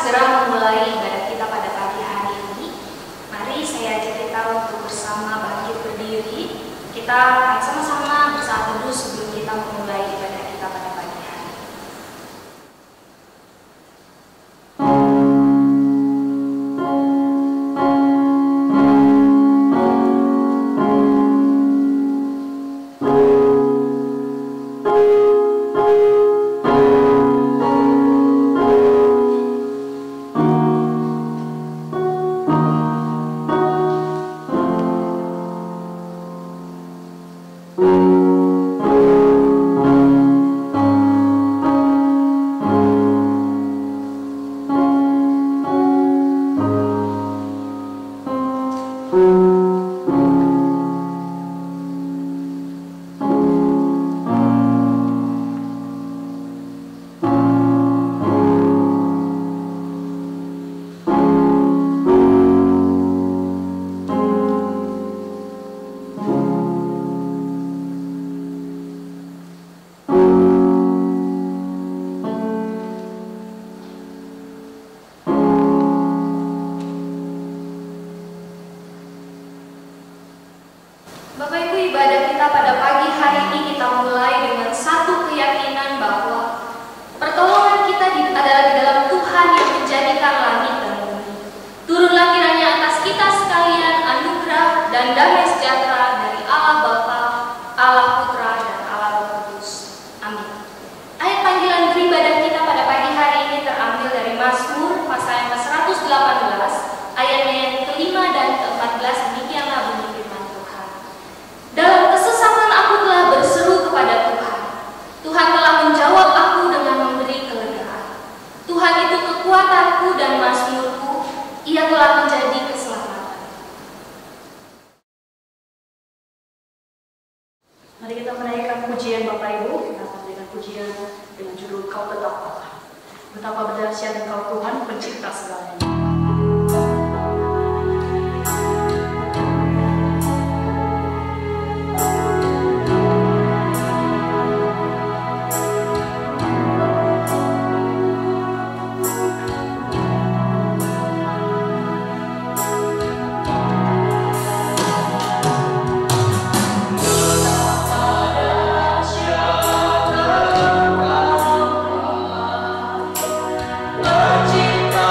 segera memulai ibadah kita pada pagi hari ini. Mari saya ajak kita untuk bersama bangkit berdiri. Kita akan sama-sama bersatu teduh sebelum kita memulai ibadah kita pada pagi hari ini. Bapak Ibu, ibadah kita pada pagi hari ini kita mulai dengan satu keyakinan bahwa pertolongan kita adalah di dalam Tuhan yang menjadikan langit dan bumi. Turunlah kiranya atas kita sekalian anugerah dan damai sejahtera dari Allah Bapa, Allah Putra, dan Allah Roh Kudus. Amin. Ayat panggilan beribadah kita pada pagi hari ini terambil dari Mazmur pasal yang ke-118, ayatnya yang ke-5 dan ke-14. Demikianlah bunyi firman Tuhan. Dalam kesesakan aku telah berseru kepada Tuhan. Tuhan telah menjawab aku dengan memberi kelegaan. Tuhan itu kekuatanku dan mazmurku. Ia telah menjadi keselamatan. Mari kita menaikkan pujian Bapak Ibu. Kita akan menaikkan pujian dengan judul Kau Tetap Allah. Betapa berdahsyat Engkau Tuhan, pencipta segalanya. Cinta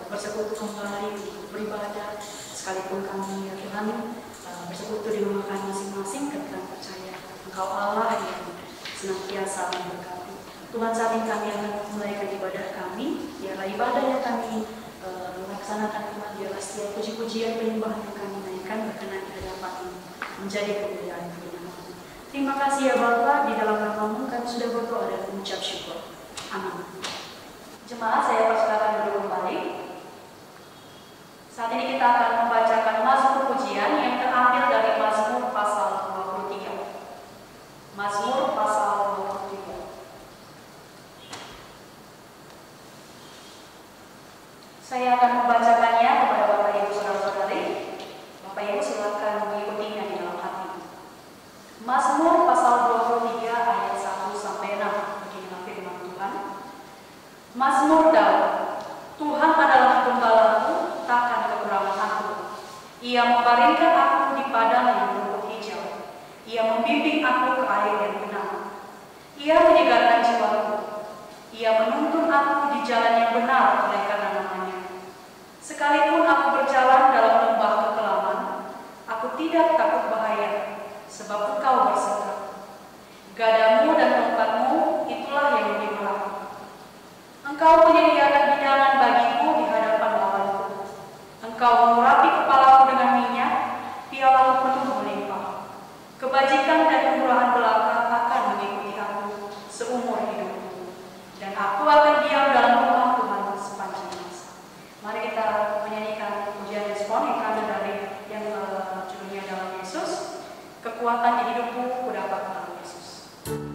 bersekutu kembali untuk beribadah, sekalipun kami ya Tuhan bersekutu di rumah kami masing-masing, kami percaya Engkau Allah yang senantiasa memberkati. Tuhan, saat ini kami akan memulaikan ibadah kami, biarlah ibadah yang kami melaksanakan Tuhan, biarlah setiap puji-pujian penyembahan yang kami naikkan berkenan di hadapan ini menjadi kemuliaan bagi-Mu. Terima kasih ya Bapa, di dalam nama-Mu kami sudah berdoa dan mengucap syukur. Amin. Jemaat, saya persilakan duduk kembali. Saat ini kita akan membacakan mazmur pujian yang terambil dari Mazmur pasal 23. Mazmur pasal 23. Saya akan membacakannya kepada Bapak Ibu saudara-saudari. Bapak Ibu silakan mengikutinya di dalam hati. Mazmur pasal 23 ayat 1 sampai 6. Beginilah firman Tuhan. Mazmur Daud. Tuhan adalah gembalaku, takkan kekurangan aku. Ia membaringkan aku di padang yang rumput hijau. Ia membimbing aku ke air yang benar. Ia menyegarkan jiwaku. Ia menuntun aku di jalan yang benar oleh karena namanya. Sekalipun aku berjalan dalam lembah kekelaman, aku tidak takut bahaya, sebab Engkau berserta. Gadamu dan tongkatmu itulah yang menghibur aku. Engkau menyediakan hidangan bagiku di hadapan lawanku. Engkau mengurapi kepalaku dengan minyak, pialaku penuh melimpah. Kebajikan dan kemurahan belaka akan mengikuti aku seumur hidupku, dan aku akan diam dalam rumah Tuhan sepanjang masa. Mari kita menyanyikan pujian respon yang kami dari yang judulnya dalam Yesus. Kekuatan di hidupku kudapat dalam Yesus. Yesus.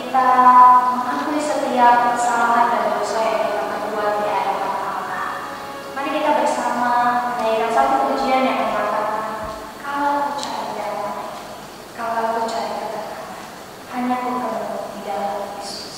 kita mengakui setiap kesalahan dan dosa yang kita perbuat di hadapan Allah. Mari kita bersama menaikkan satu pujian yang mengatakan, kalau aku cari damai, kalau aku cari ketenangan, hanya ku ketemu di dalam Yesus.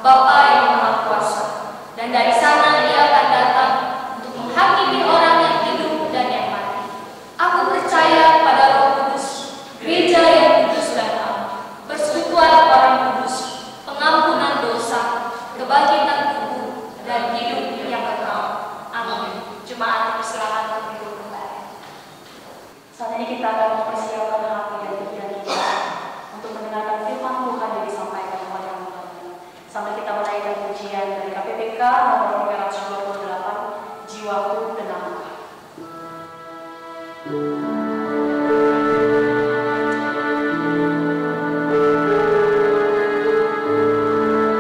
Bapa yang Maha Kuasa, dan dari sana Ia akan datang untuk menghakimi orang yang hidup dan yang mati. Aku percaya pada Roh Kudus, gereja yang kudus dan am, persekutuan orang kudus, pengampunan dosa, kebangkitan tubuh, dan hidup yang kekal. Amin. Jemaat persilakan untuk duduk kembali. Saat ini kita akan mempersiapkan hati dan pikiran kita untuk mendengarkan firman Tuhan yang disampaikan oleh hamba-Nya. Sambil kita menaikkan pujian dari KPPK nomor 328, Jiwaku dan Namamu.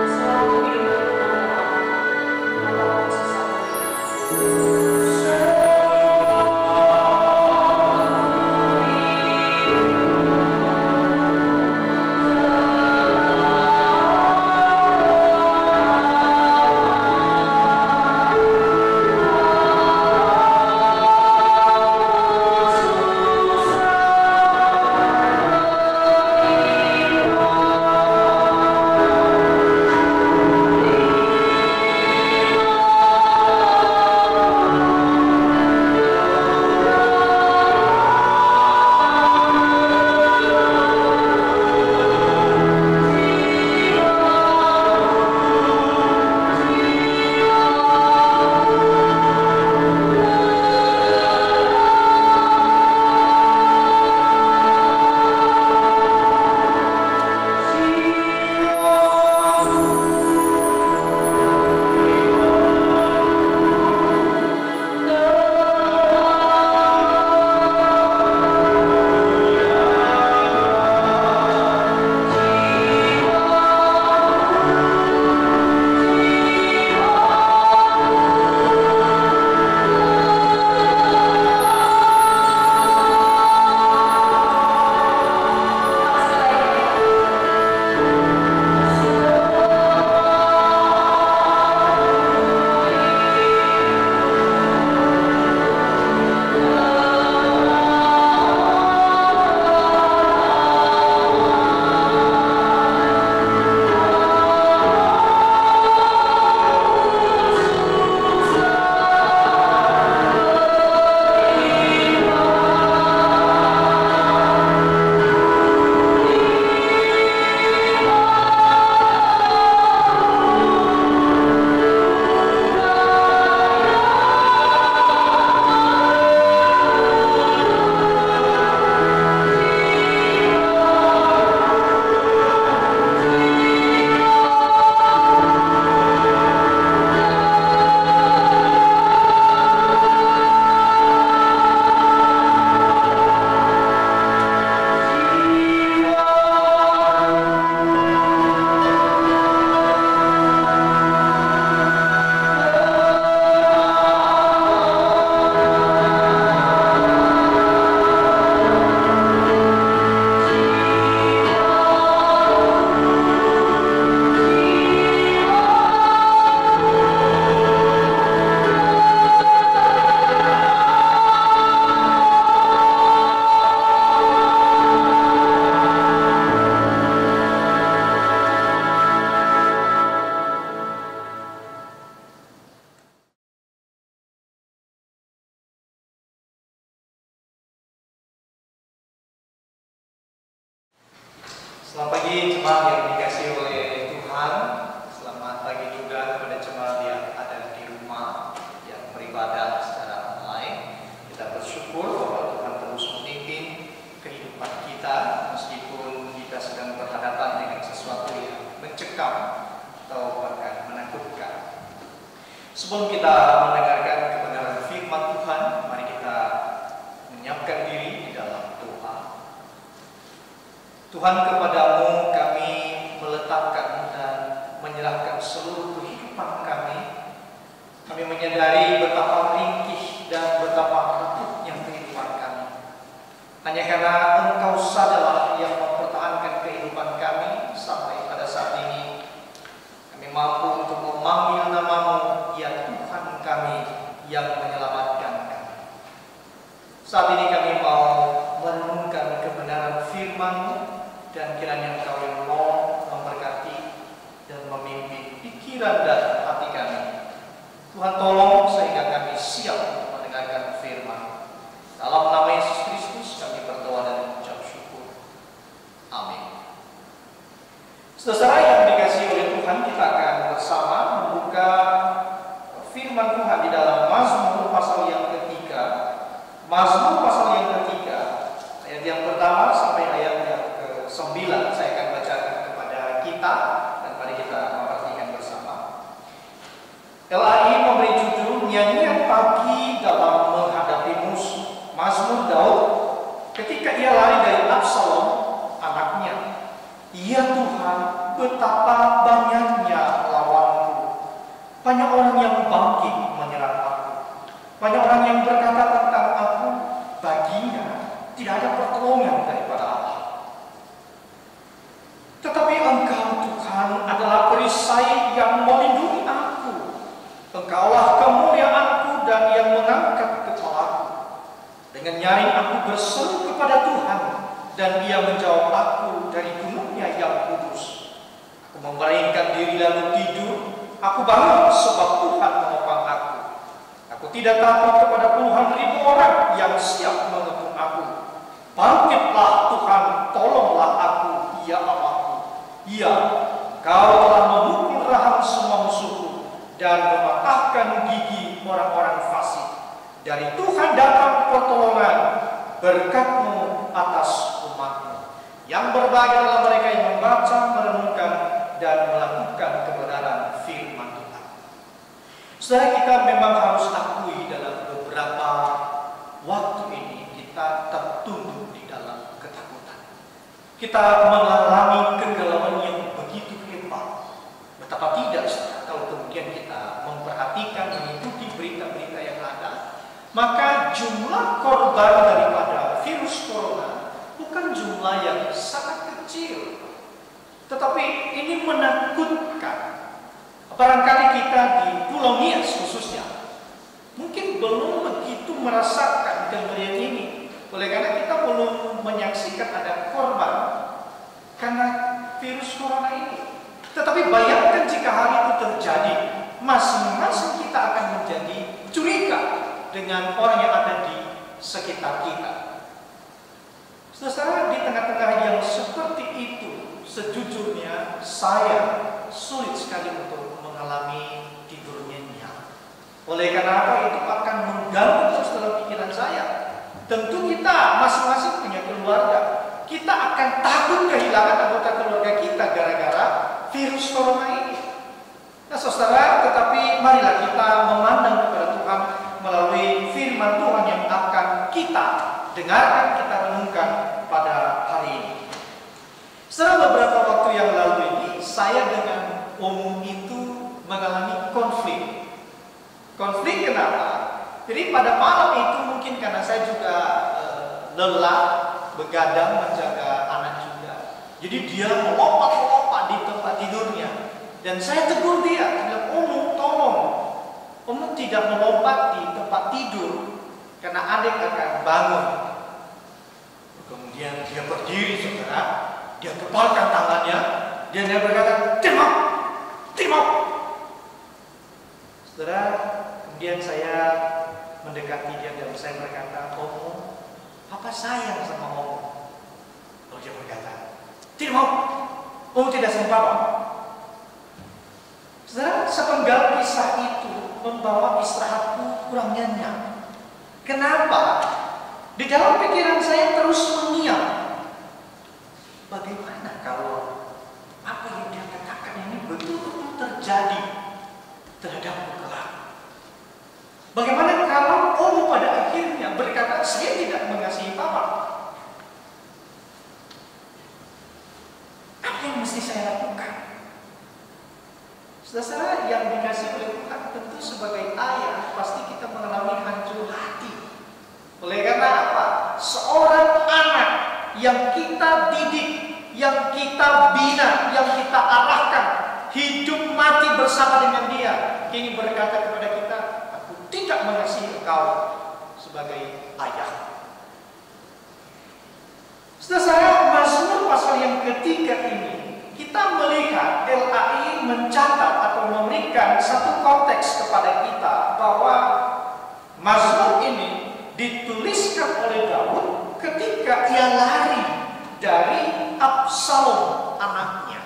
Selalu hidup dengan Tuhan, apapun susahnya. Selamat pagi jemaat yang dikasihi oleh Tuhan. Selamat pagi juga kepada jemaat yang ada di rumah yang beribadah secara online. Kita bersyukur bahwa Tuhan terus memimpin kehidupan kita meskipun kita sedang berhadapan dengan sesuatu yang mencekam atau bahkan menakutkan. Sebelum kita mendengarkan kebenaran firman Tuhan, mari kita menyiapkan diri di dalam doa. Tuhan, kepadamu kami meletakkan dan menyerahkan seluruh kehidupan kami. Kami menyadari betapa ringkih dan betapa rakitnya kehidupan kami. Hanya karena Engkau sajalah yang mempertahankan kehidupan kami sampai pada saat ini. Kami mampu untuk memanggil nama-Mu, ya Tuhan kami yang menyelamatkan kami. Saat ini kami mau merenungkan kebenaran firman-Mu, dan kiranya Engkau yang mau memberkati dan memimpin pikiran dan hati kami. Tuhan tolong sehingga kami siap untuk mendengarkan firman. Dalam nama Yesus Kristus kami berdoa dan mengucap syukur. Amin. Saudara yang dikasihi oleh Tuhan, kita akan bersama membuka firman Tuhan di dalam Mazmur pasal yang ketiga. Mazmur pasal yang ketiga, ayat yang pertama sampai ayat yang ke-9 saya akan bacakan kepada kita dan mari kita memperhatikan bersama. LAI memberi judul Nyanyian Pagi dalam Menghadapi Musuh. Mazmur Daud ketika ia lari dari Absalom anaknya. Ya Tuhan, betapa banyaknya lawanku. Banyak orang yang bangkit menyerang aku. Banyak orang yang berkata tentang aku, baginya tidak ada pertolongan daripada Allah. Tetapi Engkau Tuhan adalah perisai yang melindungi aku. Engkaulah kemuliaanku dan yang mengangkat kepalaku. Dengan nyaring aku berseru kepada Tuhan, dan Ia menjawab aku dari gunungnya yang kudus. Aku membaringkan diri lalu tidur. Aku bangun sebab Tuhan menopang aku. Aku tidak takut kepada puluhan ribu orang yang siap mengepung aku. Bangkitlah Tuhan, tolonglah aku, ya Allahku. Ya, Kau telah memukul rahang semua musuhku dan mematahkan gigi orang-orang fasik. Dari Tuhan datang pertolongan, berkat-Mu atas umat-Mu. Yang berbahagia adalah mereka yang membaca, merenungkan, dan melakukan kebenaran firman Tuhan. Saudara, kita memang harus akui dalam beberapa waktu ini kita tertunduk di dalam ketakutan. Kita mengalami kegalauan yang begitu hebat. Betapa tidak, saudara, kalau kemudian kita memperhatikan, mengikuti berita-berita yang ada, maka jumlah korban daripada virus corona bukan jumlah yang sangat kecil. Tetapi ini menakutkan. Barangkali kita di Pulau Nias khususnya mungkin belum begitu merasakan kejadian ini. Oleh karena kita belum menyaksikan ada korban karena virus corona ini. Tetapi bayangkan jika hal itu terjadi, masing-masing kita akan menjadi curiga dengan orang yang ada di sekitar kita. Saudara, di tengah-tengah yang seperti itu, sejujurnya saya sulit sekali untuk mengalami tidur nyenyak. Oleh karena apa, itu akan mengganggu terus dalam pikiran saya. Tentu kita masing-masing punya keluarga. Kita akan takut kehilangan anggota keluarga kita gara-gara virus corona ini. Nah saudara, tetapi marilah kita memandang kepada Tuhan melalui firman Tuhan yang akan kita dengarkan, kita renungkan pada hari ini. Setelah beberapa waktu yang lalu ini, saya dengan Om itu mengalami konflik. Konflik kenapa? Jadi pada malam itu mungkin karena saya juga lelah, begadang menjaga anak juga. Jadi dia melompat-lompat di tempat tidurnya. Dan saya tegur dia, bilang, Om, tolong. Om tidak melompat di tempat tidur karena adik akan bangun. Kemudian dia berdiri, saudara. Dia kepalkan tangannya. Dia berkata, "Timau, Timau." Saudara, kemudian saya mendekati dia dan saya berkata, "Om, Papa sayang sama Om." Lalu dia berkata, "Timau, Om tidak sayang Papa." Saudara, sepenggal kisah itu membawa istirahatku kurang nyenyak. Kenapa? Di dalam pikiran saya terus mengiang. Bagaimana kalau apa yang dia katakan ini betul-betul terjadi terhadapku kelak? Bagaimana kalau Om pada akhirnya berkata, "Saya tidak mengasihi Papa"? Apa yang mesti saya lakukan? Saudara yang dikasih oleh Tuhan, tentu sebagai ayah pasti kita mengalami hancur hati. Oleh karena apa? Seorang anak yang kita didik, yang kita bina, yang kita arahkan, hidup mati bersama dengan dia, kini berkata kepada kita, "Aku tidak mengasihi engkau sebagai ayah." Saudara, Mazmur pasal yang ketiga ini kita melihat LAI mencatat atau memberikan satu konteks kepada kita bahwa Mazmur ini dituliskan oleh Daud ketika ia lari dari Absalom anaknya.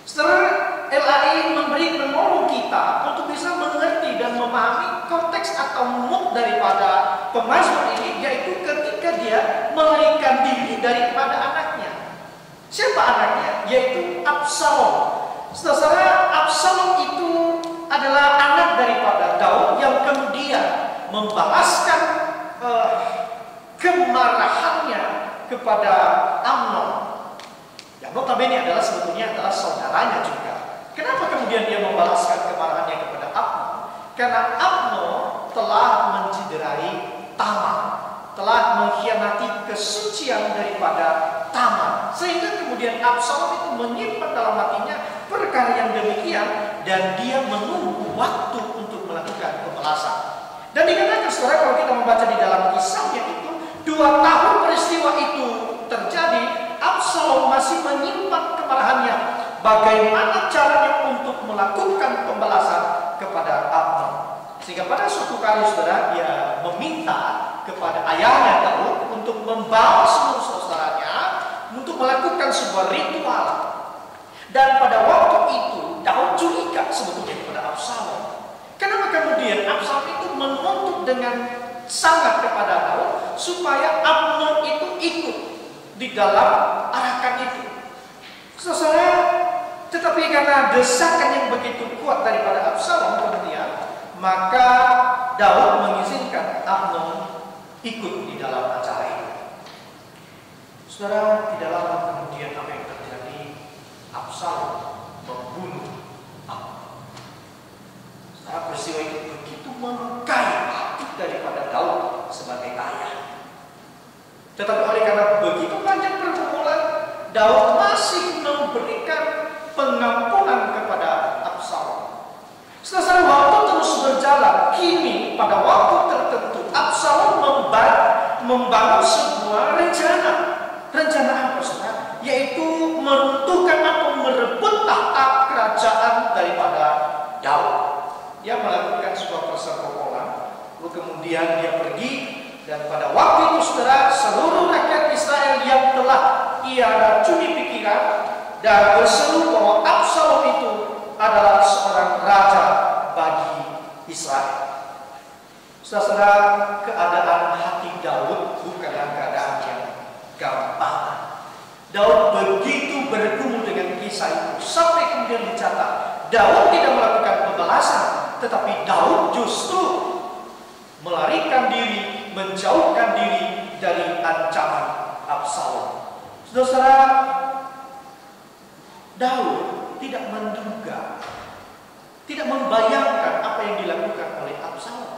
Saudara, LAI menolong kita untuk bisa mengerti dan memahami konteks atau mood daripada pemazmur ini, yaitu ketika dia melarikan diri daripada anaknya. Siapa anaknya? Yaitu Absalom. Saudara, Absalom itu adalah anak daripada Daud yang kemudian membalaskan kemarahannya kepada Amnon. Yang notabene adalah sebetulnya adalah saudaranya juga. Kenapa kemudian dia membalaskan kemarahannya kepada Amnon? Karena Amnon telah menciderai Tamar, telah mengkhianati kesucian daripada Tamar, sehingga kemudian Absalom itu menyimpan dalam hatinya perkara yang demikian, dan dia menunggu waktu untuk melakukan pembalasan. Dan dikatakan, saudara, kalau kita membaca di dalam kisahnya itu, 2 tahun peristiwa itu terjadi, Absalom masih menyimpan kemarahannya. Bagaimana caranya untuk melakukan pembalasan kepada Amnon? Sehingga pada suatu kali, saudara, dia meminta kepada ayahnya Daud untuk membawa seluruh saudaranya untuk melakukan sebuah ritual. Dan pada waktu itu Daud curiga sebetulnya kepada Absalom. Kenapa kemudian Absalom itu menuntut dengan sangat kepada Daud supaya Amnon itu ikut di dalam arahkan itu? Saudara, tetapi karena desakan yang begitu kuat daripada Absalom kemudian, maka Daud mengizinkan Amnon ikut di dalam acara itu. Saudara, tidak lama kemudian apa yang terjadi? Absalom membunuh Amnon. Saudara, peristiwa itu begitu melukai hati daripada Daud sebagai ayah. Tetapi oleh karena begitu panjang pergumulan, Daud masih memberikan pengampunan kepada Absalom. Setelah waktu terus berjalan, kini pada waktu tertentu Absalom membangun sebuah rencana. Rencana apa, saudara? Yaitu meruntuhkan atau merebut tahta kerajaan daripada Daud. Dia melakukan sebuah persekongkolan, lalu kemudian dia pergi, dan pada waktu itu, saudara, seluruh rakyat Israel yang telah ia racuni pikiran dan berseru bahwa Absalom itu adalah seorang raja bagi Israel. Saudara, keadaan hati Daud bukanlah keadaan yang gampang. Daud begitu bergumul dengan kisah itu, sampai kemudian dicatat Daud tidak melakukan pembalasan, tetapi Daud justru melarikan diri, menjauhkan diri dari ancaman Absalom. Saudara, Daud tidak menduga, tidak membayangkan apa yang dilakukan oleh Absalom.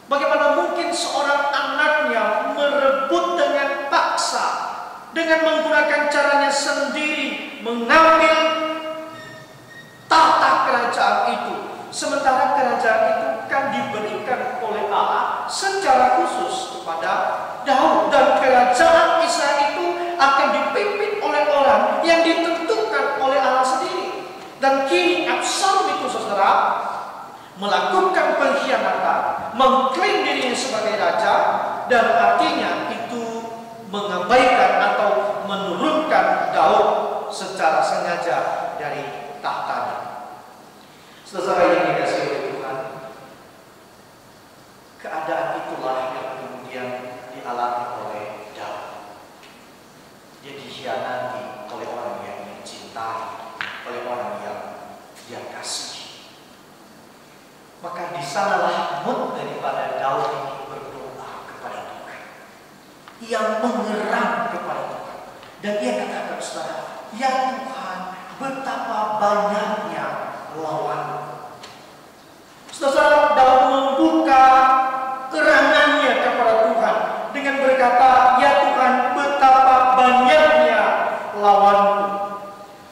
Bagaimana mungkin seorang anaknya merebut dengan paksa, dengan menggunakan caranya sendiri, mengambil tahta kerajaan itu, sementara kerajaan itu kan diberikan oleh Allah secara khusus kepada Daud, dan kerajaan Israel itu akan dipimpin oleh orang yang ditentukan oleh Allah sendiri. Dan kini Absalom itu, saudara, melakukan pengkhianatan, mengklaim dirinya sebagai raja, dan artinya itu mengabaikan atau menurunkan Daud secara sengaja dari tahtanya. Saudara yang dikasihi oleh Tuhan, keadaan itulah yang kemudian dialami oleh Daud. Dia dikhianati oleh orang yang dia cintai, oleh orang yang dia kasih. Maka di sanalah mood daripada Daud ini berdoa kepada Tuhan. Ia mengerang kepada Tuhan, dan ia katakan, saudara, ya Tuhan, betapa banyaknya lawanku. Saudara, Daud membuka erangannya kepada Tuhan dengan berkata, ya Tuhan, betapa banyaknya lawanku.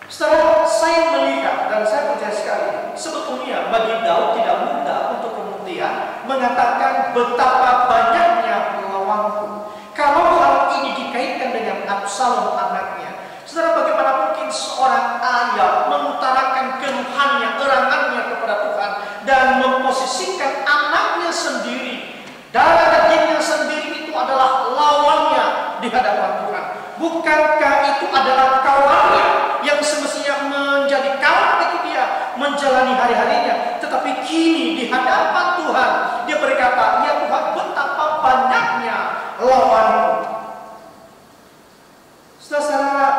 Saudara, saya melihat dan saya percaya sekali, sebetulnya bagi Daud tidak mudah untuk kemudian mengatakan betapa banyaknya lawanku. Kalau hal ini dikaitkan dengan Absalom anaknya, saudara, bagaimana mungkin seorang ayah mengutarakan keluhannya, erangannya kepada Bukankah itu adalah kawannya yang semestinya menjadi kawan bagi dia menjalani hari-harinya? Tetapi kini di hadapan Tuhan dia berkata, ya Tuhan, betapa banyaknya lawanku. Saudara,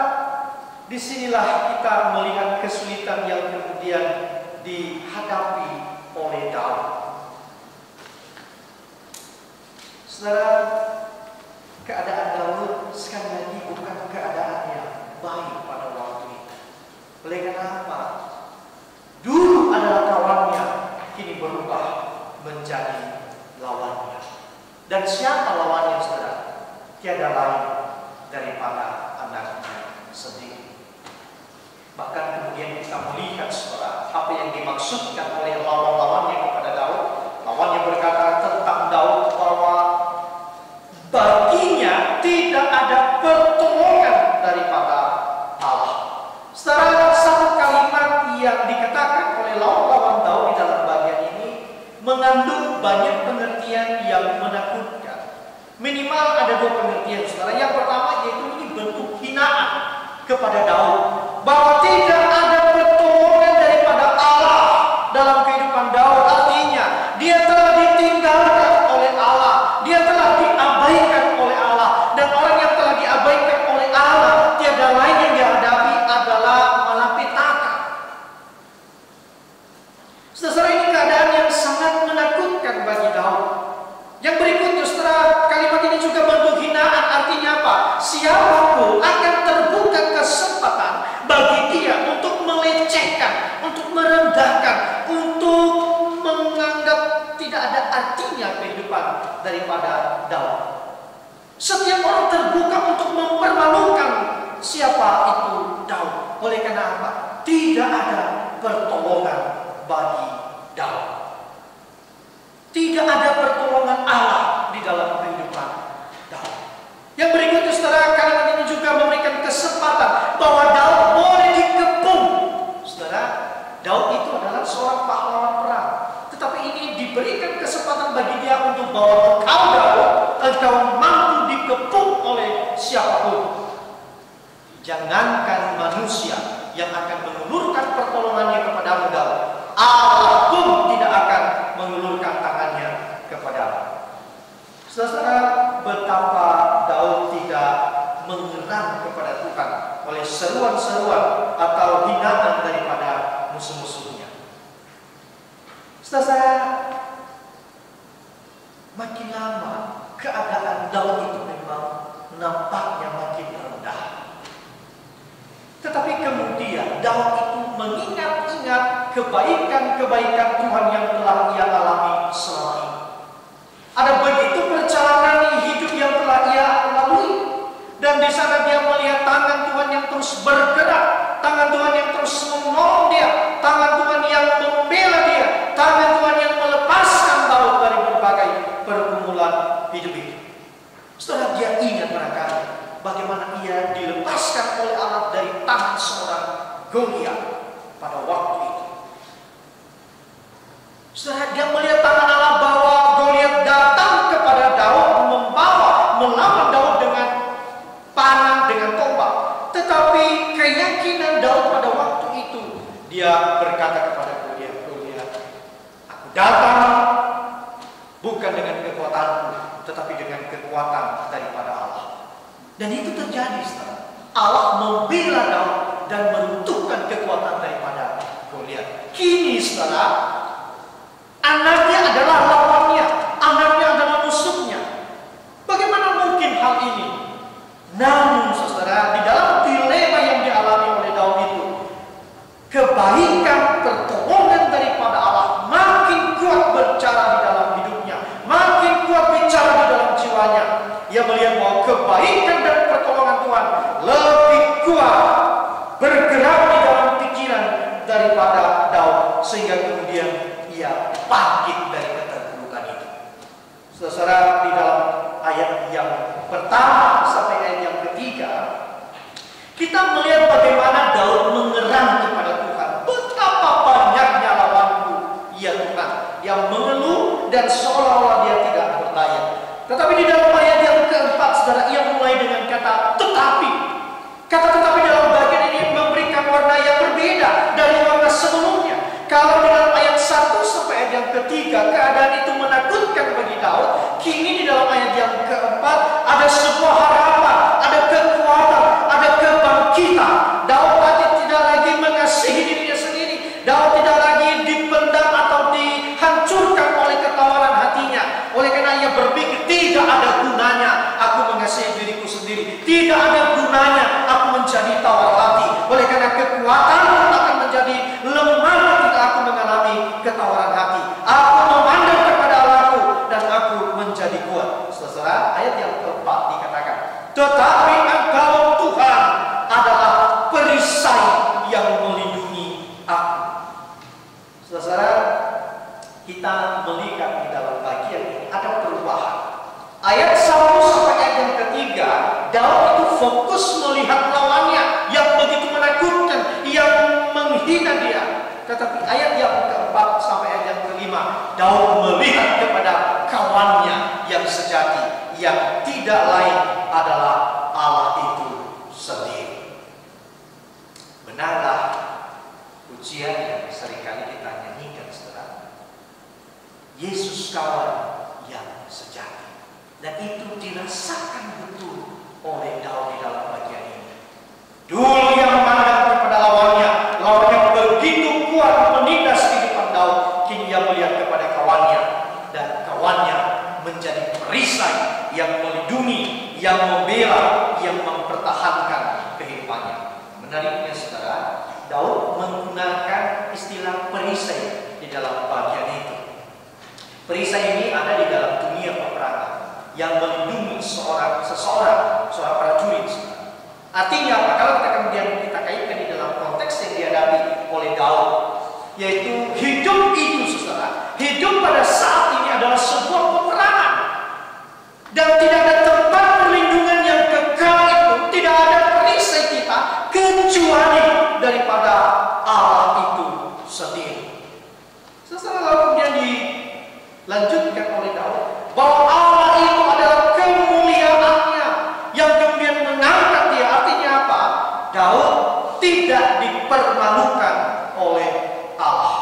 disinilah kita melihat kesulitan yang kemudian dihadapi oleh Daud. Saudara, keadaan Daud sekali lagi bukan keadaan yang baik pada waktu itu. Oleh karena apa? Dulu adalah kawannya, kini berubah menjadi lawannya. Dan siapa lawannya, saudara? Tiada lain daripada anaknya sendiri. Bahkan kemudian kita melihat, saudara, apa yang dimaksudkan oleh lawan-lawannya kepada Daud. Lawannya berkata tentang Daud bahwa baginya tidak ada pertolongan daripada Allah. Saudara, satu kalimat yang dikatakan oleh lawan-lawan Daud di dalam bagian ini mengandung banyak pengertian yang menakutkan. Minimal ada dua pengertian, saudara. Yang pertama yaitu ini bentuk hinaan kepada Daud, bahwa tidak ada pertolongan daripada Allah dalam kehidupan Daud. Artinya dia telah ditinggalkan oleh Allah, dia telah diabaikan oleh Allah, dan orang yang telah diabaikan oleh Allah tiada lain yang dihadapi adalah malapetaka. Saudara, ini keadaan yang sangat menakutkan bagi Daud. Yang berikutnya, saudara, kalimat ini juga bentuk hinaan. Artinya apa? Siapapun akan terbuka kesempatan bagi dia untuk melecehkan, untuk merendahkan, untuk menganggap tidak ada artinya kehidupan daripada Daud. Setiap orang terbuka untuk mempermalukan siapa itu Daud. Oleh karena apa? Tidak ada pertolongan bagi Daud. Tidak ada pertolongan Allah di dalam kehidupan Daud. Yang berikutnya, saudara, kalimat ini juga memberikan kesempatan bahwa Daud boleh dikepung. Saudara, Daud itu adalah seorang pahlawan perang, tetapi ini diberikan kesempatan bagi dia untuk bahwa engkau Daud, engkau mampu dikepung oleh siapapun. Jangankan manusia yang akan mengulurkan pertolongannya kepadamu Daud, Allah pun tidak akan mengulurkan tangannya kepadamu. Saudara, betapa Daud tidak mengerang kepada Tuhan oleh seruan-seruan atau hinaan daripada musuh-musuhnya. Saudara, makin lama keadaan Daud itu memang nampaknya makin rendah. Tetapi kemudian Daud itu mengingat-ingat kebaikan-kebaikan Tuhan yang telah ia alami selama ini. Ada begitu perjalanan hidup yang telah ia lalui, dan di sana dia melihat tangan Tuhan yang terus bergerak, tangan Tuhan yang terus menolong dia, tangan Tuhan yang membela dia, tangan Tuhan yang melepaskan Daud dari berbagai pergumulan hidup itu. Setelah dia ingat barangkali bagaimana ia dilepaskan oleh Allah dari tangan seorang Goliat pada waktu itu. Setelah dia melihat tangan Allah bahwa Goliat datang kepada Daud, melawan Daud dengan panah, dengan tombak. Tetapi keyakinan Daud pada waktu itu, dia berkata kepada Goliat, aku datang bukan dengan kekuatanku, tetapi dengan kekuatan daripada Allah. Dan itu terjadi, saudara. Allah membela Daud dan meruntuhkan kekuatan daripada Goliat. Kini, saudara, anaknya adalah lawannya, anaknya adalah musuhnya. Bagaimana mungkin hal ini? Namun, saudara, di dalam dilema yang dialami oleh Daud itu, kebaikan pertolongan daripada Allah makin kuat berbicara di dalam hidupnya, makin kuat bicara di dalam jiwanya. Ia melihat bahwa kebaikan dan pertolongan Tuhan lebih kuat bergerak di dalam pikiran daripada Daud, sehingga kemudian ia bangkit dari keterpurukan itu. Saudara, di dalam ayat yang pertama sampai ayat yang ketiga, kita melihat bagaimana Daud mengerang kepada Tuhan. Betapa banyaknya lawanku, ya Tuhan, yang mengeluh dan seolah-olah dia tidak berdaya. Tetapi di dalam ayat yang keempat, saudara, ia mulai dengan kata tetapi. Kalau di dalam ayat 1 sampai ayat yang ketiga keadaan itu menakutkan bagi Daud, kini di dalam ayat yang keempat ada sebuah harapan, ada kekuatan, ada kebangkitan. Daud tidak lagi mengasihi dirinya sendiri. Daud tidak lagi dipendam atau dihancurkan oleh ketawaran hatinya. Oleh karena ia berpikir, tidak ada gunanya aku mengasihi diriku sendiri. Tidak ada gunanya aku menjadi tawar hati. Oleh karena kekuatan akan menjadi lemah ketika aku mengalami ketawaran hati. Aku memandang kepada Allahku dan aku menjadi kuat. Saudara, ayat yang keempat dikatakan, tetapi Engkau Tuhan adalah perisai yang melindungi aku. Saudara, kita melihat di dalam bagian ini ada perubahan. Ayat 1 sampai ayat yang ketiga, Daud itu fokus melihat lawannya yang begitu menakutkan, yang menghina dia. Tetapi ayat yang keempat sampai ayat yang kelima, Daud melihat kepada kawannya yang sejati, yang tidak lain adalah Allah itu sendiri. Benarlah pujian yang seringkali kita nyanyikan, saudara. Yesus kawan yang sejati. Dan itu dirasakan betul oleh Daud di dalam bagian ini. Dulu yang memandang kepada lawannya, lawannya begitu kuat menindas kehidupan Daud. Kini ia melihat kepada kawannya, dan kawannya menjadi perisai yang melindungi, yang membela, yang mempertahankan kehidupannya. Menariknya, saudara, Daud menggunakan istilah perisai di dalam bagian itu. Perisai ini ada di dalam dunia peperangan yang melindungi seseorang prajurit. Artinya apa? Kalau kita kemudian kita kaitkan di dalam konteks yang dihadapi oleh Daud, yaitu hidup itu, saudara, hidup pada saat ini adalah sebuah peperangan, dan tidak ada tempat perlindungan yang kekal itu, tidak ada perisai kita kecuali daripada Allah itu sendiri. Saudara, lalu kemudian dilanjutkan oleh Daud bahwa Allah itu adalah kemuliaannya yang kemudian mengangkat dia. Artinya apa? Daud tidak dipermalukan oleh Allah.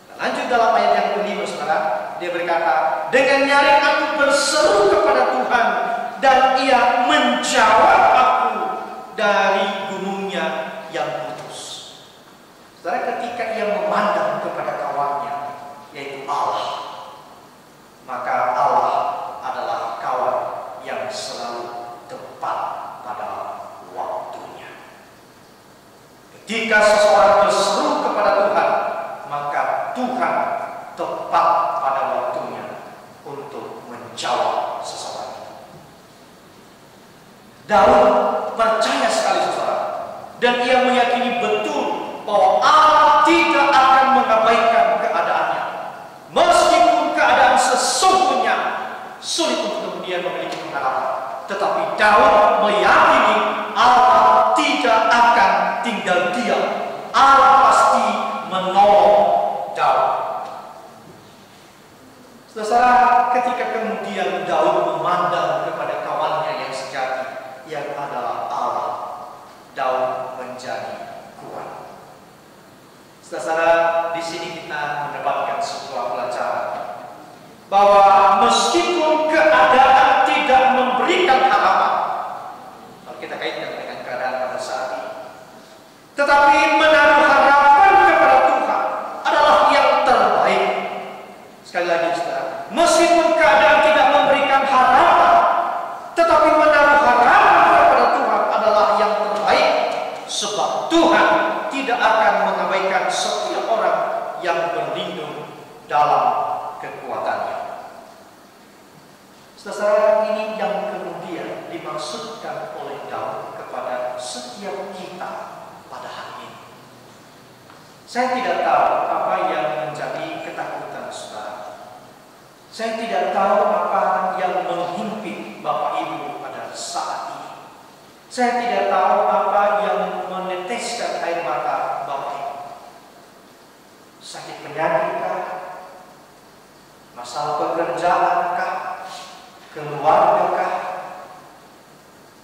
Dan lanjut dalam ayat yang kelima, saudara, dia berkata, dengan nyaring aku berseru kepada Tuhan, dan ia menjawab aku dari gunungnya yang putus. Saudara, ketika ia memandang kepada kawannya, yaitu Allah, maka Allah adalah kawan yang selalu tepat pada waktunya. Ketika seseorang berseru kepada Tuhan, maka Tuhan tepat pada waktunya untuk menjawab seseorang. Daud percaya sekali, saudara, dan ia meyakini betul bahwa Allah tidak akan mengabaikan keadaannya. Meskipun keadaan sesungguhnya sulit untuk kemudian memiliki pengharapan, tetapi Daud meyakini Allah tidak akan tinggal diam. Allah pasti menolong Daud. Saudara, ketika kemudian Daud memandang kepada kawannya yang sejati, yang adalah Allah, Daud menjadi kuat. Saudara, di sini kita mendapatkan sebuah pelajaran bahwa meskipun keadaan tidak memberikan harapan, kalau kita kaitkan dengan keadaan pada saat ini, tetapi menaruh harapan kepada Tuhan adalah yang terbaik. Sekali lagi, saudara, meskipun keadaan tidak memberikan harapan, tetapi menaruh harapan kepada Tuhan adalah yang terbaik, sebab Tuhan tidak akan mengabaikan setiap orang yang berlindung dalam kekuatannya. Saudara, ini yang kemudian dimaksudkan oleh Daud kepada setiap kita pada hari ini. Saya tidak tahu apa yang menjadi ketakutan saudara. Saya tidak tahu apa yang menghimpit Bapak Ibu pada saat ini. Saya tidak tahu apa yang meneteskan air mata Bapak Ibu. Sakit penyakitkah? Masalah pekerjaankah? Keluargakah?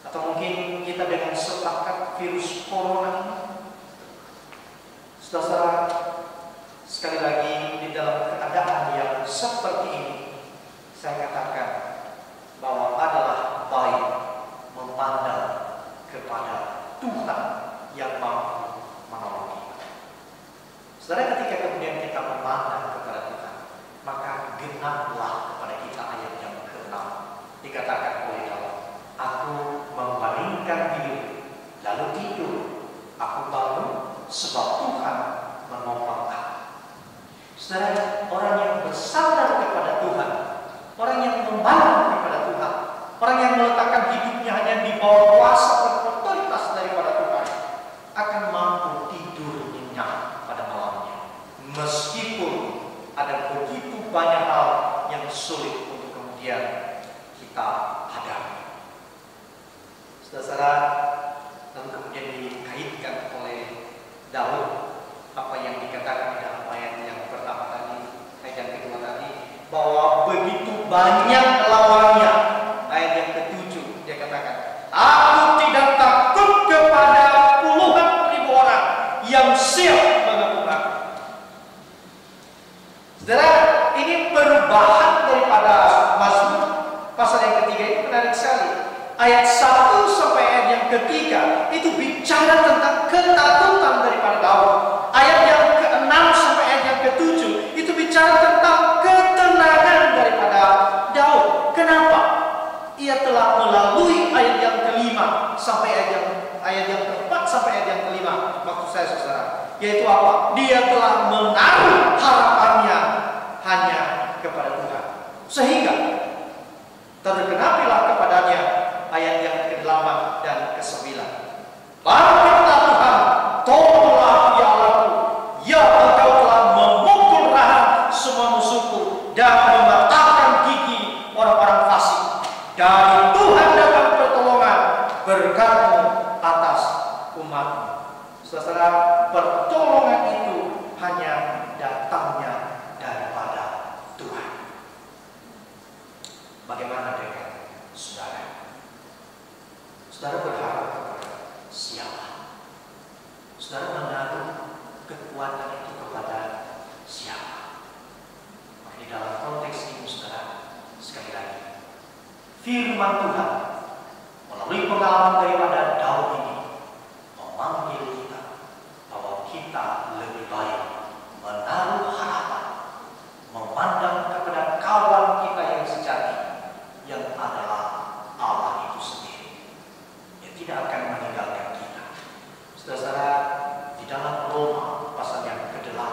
Atau mungkin kita dengan sepakat virus corona ini? Saudara, Sekali lagi, di dalam keadaan yang seperti ini, saya katakan bahwa adalah baik memandang kepada Tuhan yang mampu menolong kita. Saudara, ketika kemudian kita memandang kepada Tuhan, maka genaplah kepada kita ayat yang ke-6. Dikatakan oleh Daud, aku membaringkan diri, lalu tidur, aku bangun, sebab Tuhan menopang aku. Saudara, orang yang bersandar kepada Tuhan, orang yang memandang kepada Tuhan, orang yang meletakkan hidupnya hanya di bawah kuasa dan otoritas daripada Tuhan, akan mampu tidur nyenyak pada malamnya, meskipun ada begitu banyak hal yang sulit untuk kemudian kita hadapi. Saudara, lalu kemudian dikaitkan oleh Daud apa yang dikatakan dalam ayat yang pertama tadi, ayat yang kedua tadi, bahwa begitu banyak lawannya. Ayat yang ke-7 dia katakan, aku tidak takut kepada puluhan ribu orang yang siap mengepung aku. Saudara, ini perubahan daripada Mazmur pasal yang ketiga. Ini menarik sekali. Ayat 1 sampai ayat yang ketiga itu bicara tentang ketakutan daripada Daud. Ayat yang ke-6 sampai ayat yang ke-7 itu bicara tentang ketenangan daripada Daud. Kenapa? Ia telah melalui ayat yang ke-5 sampai ayat yang ke-4 sampai ayat yang ke-5. Maksud saya, saudara, yaitu apa? Dia telah menaruh harapannya hanya kepada Tuhan, sehingga tergenapilah kepadanya ayat yang ke-8 dan ke-9. Bangkitlah Tuhan, tolonglah ya Allahku, ya Engkau telah memukul rahang semua musuhku dan mematahkan gigi orang-orang fasik. Dari Tuhan datang pertolongan, berkat-Mu atas umat-Mu. Saudara, pertolongan itu hanya datangnya daripada Tuhan. Bagaimana dengan saudara? Saudara berharap kepada siapa? Saudara menaruh kekuatan itu kepada siapa? Maka di dalam konteks ini, saudara, sekali lagi, firman Tuhan melalui pengalaman daripada Daud ini memanggil kita bahwa kita lebih baik menaruh harapan, memandang kepada kawan kita yang sejati, yang adalah Allah itu sendiri, yang tidak akan meninggalkan kita. Saudara, di dalam Roma pasal yang ke-8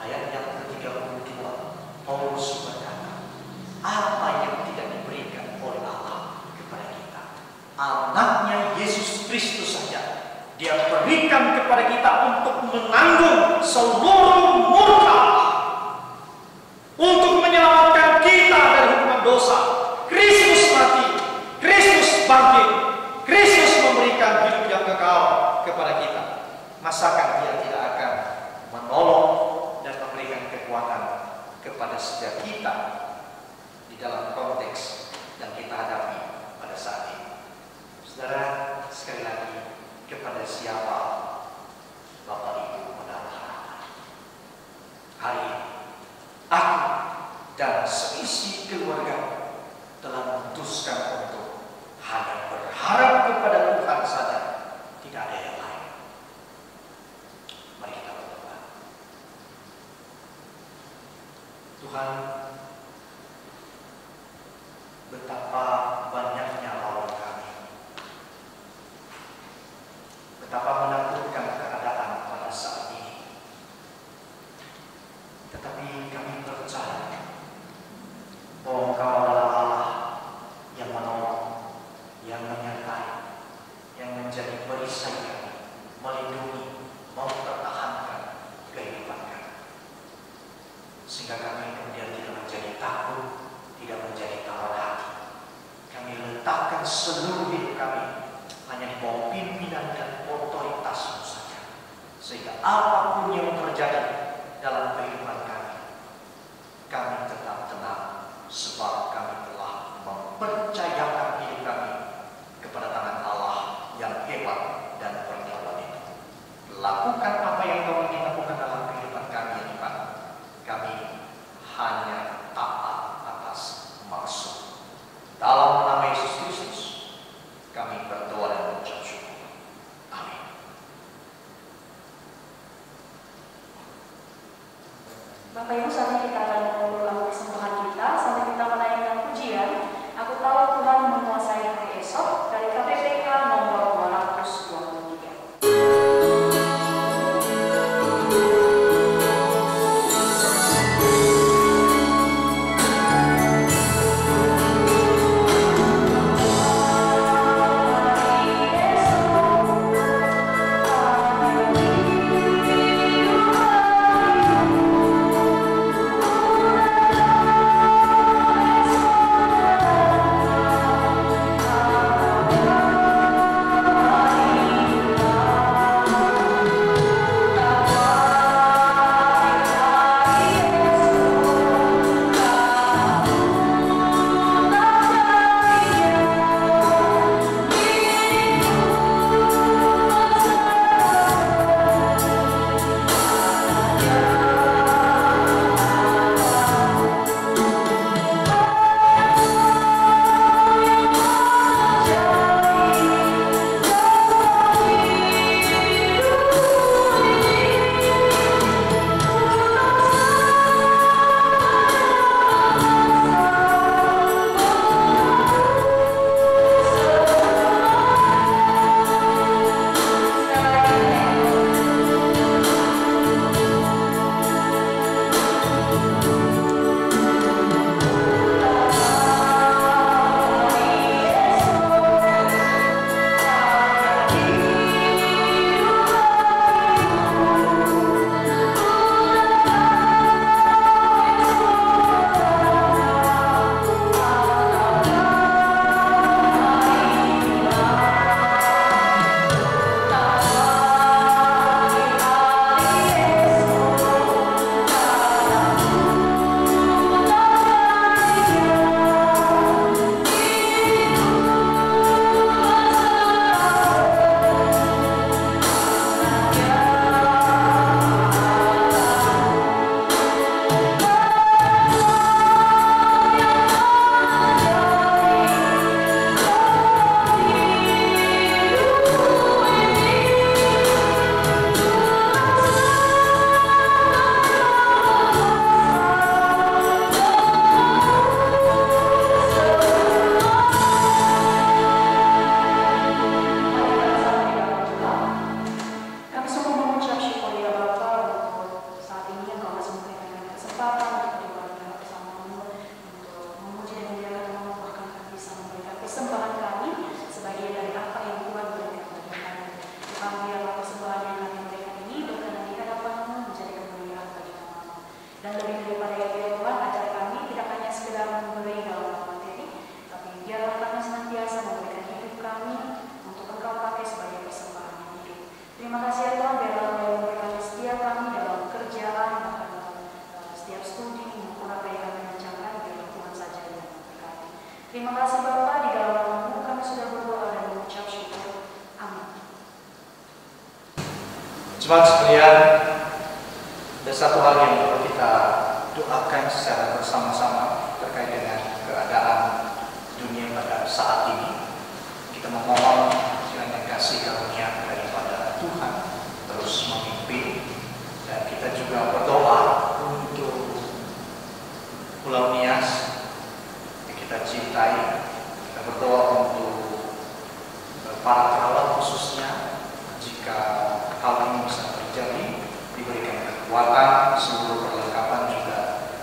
ayat yang ke-32, Paulus berkata, apa yang tidak diberikan oleh Allah kepada kita, anaknya Yesus Kristus saja Dia berikan kepada kita untuk menanggung seluruh murka Allah, untuk menyelamatkan kita dari hukuman dosa. Kristus mati, Kristus bangkit, Kristus memberikan hidup yang kekal kepada kita. Masakan Dia tidak akan menolong dan memberikan kekuatan kepada setiap kita di dalam konteks yang kita hadapi pada saat ini? Saudara, sekali lagi, kepada siapa Bapak Ibu menaruh harapan? Hari ini aku dan seisi keluarga telah memutuskan untuk hanya berharap kepada Tuhan saja, tidak ada yang lain. Mari kita berdoa. Tuhan, betapa banyaknya lawan kami, betapa menakutkan keadaan pada saat ini. Tetapi kami percaya bahwa Engkau adalah Allah yang menolong, yang menyertai, yang menjadi perisai kami, melindungi, mempertahankan kehidupan kami, sehingga kami kemudian tidak menjadi takut, tidak menjadi tawar hati. Kami letakkan seluruh hidup kami hanya di bawah pimpinan dan otoritas-Mu saja, sehingga apapun yang terjadi dalam kehidupan kami, kami tetap tenang, sebab kami telah mempercayakan hidup kami kepada tangan Allah yang hebat dan bernyata itu. Lakukan apa yang Kau ingin lakukan dalam kehidupan kami, ya Tuhan. Bapak Ibu, saat ini kita akan mengulang persembahan kita sampai kita menaikkan pujian. Aku tahu Tuhan menguasai hari esok dari KPPK nomor 223. Terima kasih Bapak, di dalam nama-Mu kami sudah berdoa dan mengucap syukur. Amin. Jemaat sekalian, ada satu hal yang perlu kita doakan secara bersama-sama terkait dengan keadaan dunia pada saat ini. Kita memohon kiranya kasih karunia daripada Tuhan terus memimpin, dan kita juga berdoa untuk Pulau Nias kita cintai. Kita berdoa untuk para perawat khususnya, jika hal ini bisa terjadi diberikan kekuatan, seluruh perlengkapan juga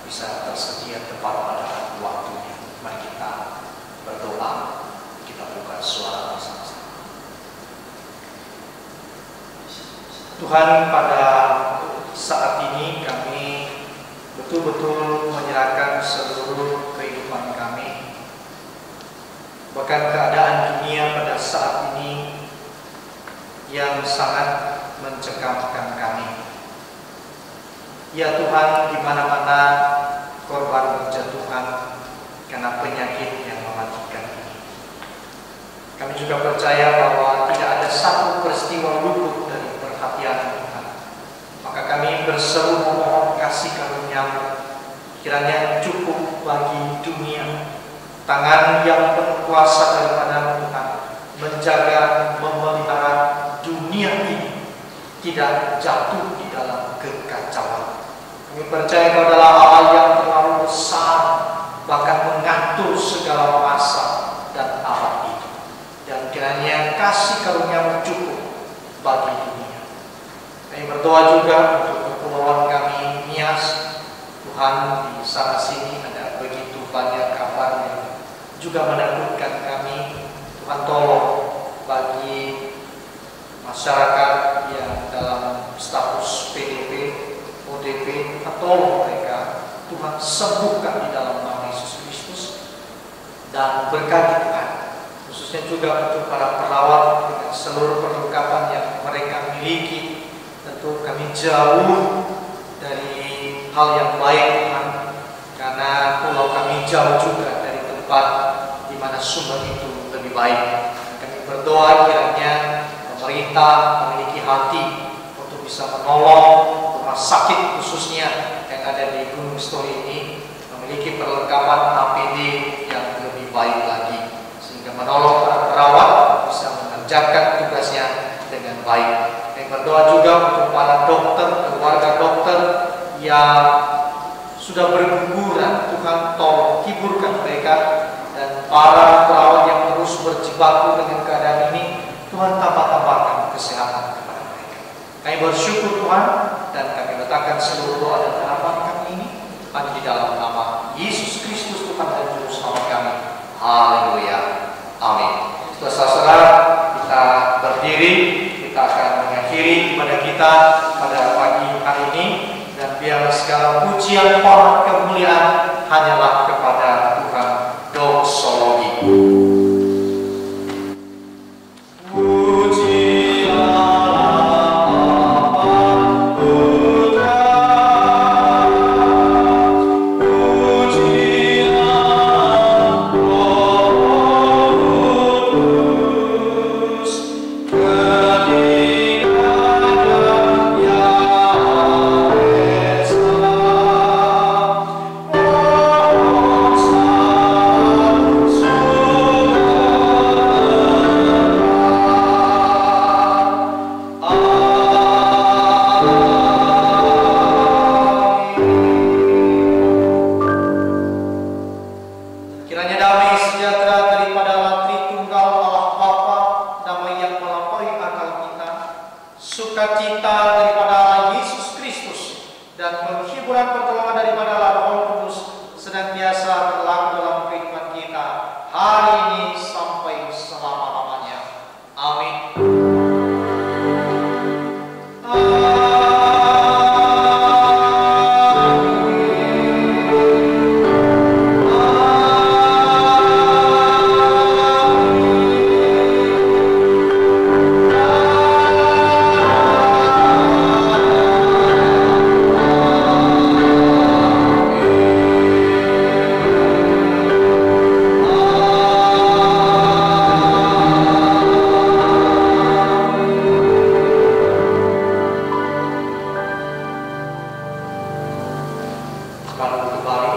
bisa tersedia tepat pada waktunya. Mari kita berdoa, kita buka suara bersama-sama. Tuhan, pada saat ini kami betul-betul menyerahkan seluruh kehidupan kami, bahkan keadaan dunia pada saat ini yang sangat mencekamkan kami. Ya Tuhan, di mana-mana korban berjatuhan karena penyakit yang mematikan ini. Kami juga percaya bahwa tidak ada satu peristiwa luput dari perhatian Tuhan. Maka kami berseru memohon kasih karunia-Mu, kiranya cukup bagi dunia. Tangan yang penuh kuasa daripada Tuhan menjaga, memelihara dunia ini tidak jatuh di dalam kekacauan. Kami Kami percaya Engkau adalah Allah yang terlalu besar, bahkan mengatur segala masa dan abad itu. Dan kiranya kasih karunia-Mu cukup bagi dunia. Kami berdoa juga untuk kepulauan kami Nias. Tuhan, di sana sini ada begitu banyak kabar yang juga menakutkan kami. Tuhan, tolong bagi masyarakat yang dalam status PDP, ODP, Tuhan tolong mereka. Tuhan, sembuhkan di dalam nama Yesus Kristus dan berkati Tuhan, khususnya juga untuk para perawat dengan seluruh perlengkapan yang mereka miliki. Tentu kami jauh dari hal yang baik Tuhan, karena pulau kami jauh juga dari tempat di mana sumber itu lebih baik. Kami berdoa kiranya pemerintah memiliki hati untuk bisa menolong rumah sakit khususnya yang ada di Gunung Story ini, memiliki perlengkapan APD yang lebih baik lagi, sehingga menolong para perawat bisa mengerjakan tugasnya dengan baik. Kami berdoa juga untuk para dokter, keluarga dokter yang sudah berguguran. Tuhan, tolong hiburkan mereka, dan para perawat yang terus berjibaku dengan keadaan ini, Tuhan tambah-tambahkan kesehatan kepada mereka. Kami bersyukur Tuhan, dan kami letakkan seluruh doa dan harapan kami ini hanya di dalam nama Yesus Kristus Tuhan dan Juru Selamat kami. Haleluya. Amin. Saudara-saudara, kita berdiri, kita akan mengakhiri ibadah kita pada pagi hari ini, dan biar segala pujian, hormat, kemuliaan hanyalah kepada Tuhan. Doksologi. Kembali